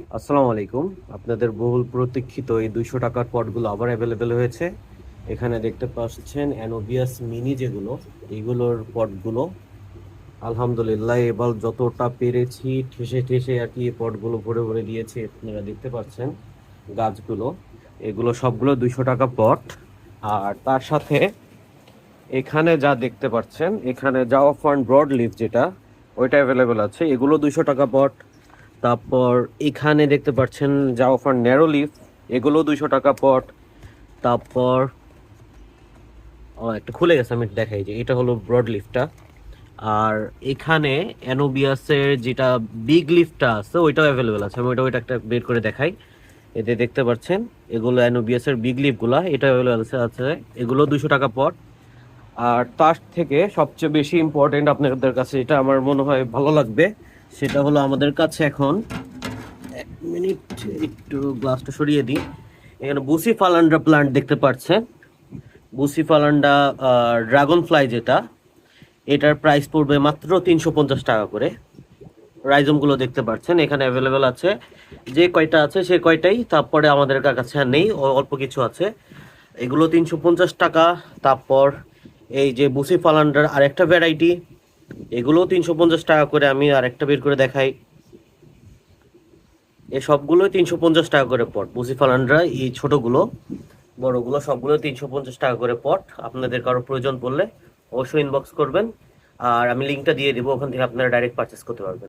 আসসালামু আলাইকুম। আপনাদের বহুল প্রতীক্ষিত এই 200 টাকার পটগুলো আবার অ্যাভেলেবেল হয়েছে। এখানে দেখতে পাচ্ছেন অ্যানোবিয়াস মিনি যেগুলো, এইগুলোর পটগুলো আলহামদুলিল্লাহ এবার যতটা পেরেছি ঠেসে ঠেসে আর কি পটগুলো ভরে ভরে দিয়েছি। আপনারা দেখতে পাচ্ছেন গাছগুলো, এগুলো সবগুলো 200 টাকা পট। আর তার সাথে এখানে যা দেখতে পাচ্ছেন, এখানে জাওয়া ফার্ন ব্রড লিফ যেটা, ওইটা অ্যাভেলেবেল আছে, এগুলো 200 টাকা পট। তারপর এখানে দেখতে পাচ্ছেন জাওয়া ফার্ন ন্যারো লিফ, এগুলো 200 টাকা পট। তারপর একটা খুলে গেছে, আমি দেখাই যে এটা হলো ব্রড লিফটা। আর এখানে অ্যানোবিয়াসের যেটা বিগ লিফটা আছে ওইটাও অ্যাভেলেবেল আছে, আমি ওইটা একটা বের করে দেখাই। এতে দেখতে পাচ্ছেন এগুলো অ্যানোবিয়াসের বিগ লিফগুলা, এটা অ্যাভেলেবেল আছে। এগুলো 200 টাকা পট। আর তার থেকে সবচেয়ে বেশি ইম্পর্টেন্ট আপনাদের কাছে এটা আমার মনে হয় ভালো লাগবে, সেটা হলো আমাদের কাছে এখন, এক মিনিট একটু গ্লাসটা সরিয়ে দিই। এখানে বুসি ফালান্ডা প্লান্ট দেখতে পাচ্ছেন, বুসি ফালান্ডা ড্রাগন ফ্লাই যেটা, এটার প্রাইস পড়বে মাত্র 350 টাকা করে। রাইজমগুলো দেখতে পাচ্ছেন এখানে অ্যাভেলেবেল আছে, যে কয়টা আছে সে কয়টাই, তারপরে আমাদের কাছে আর নেই, অল্প কিছু আছে। এগুলো 350 টাকা। তারপর এই যে বুসি ফালান্ডার আরেকটা ভ্যারাইটি, এগুলোও 350 টাকা করে। আমি আরেকটা বের করে দেখাই, এই সবগুলো 350 টাকা করে পট। বুসি ফালান্ডা এই ছোটগুলো, বড়গুলো সবগুলো 350 টাকা করে পট। আপনাদের কারো প্রয়োজন পড়লে অবশ্যই ইনবক্স করবেন, আর আমি লিঙ্কটা দিয়ে দিব, ওখান থেকে আপনারা ডাইরেক্ট পারচেস করতে পারবেন।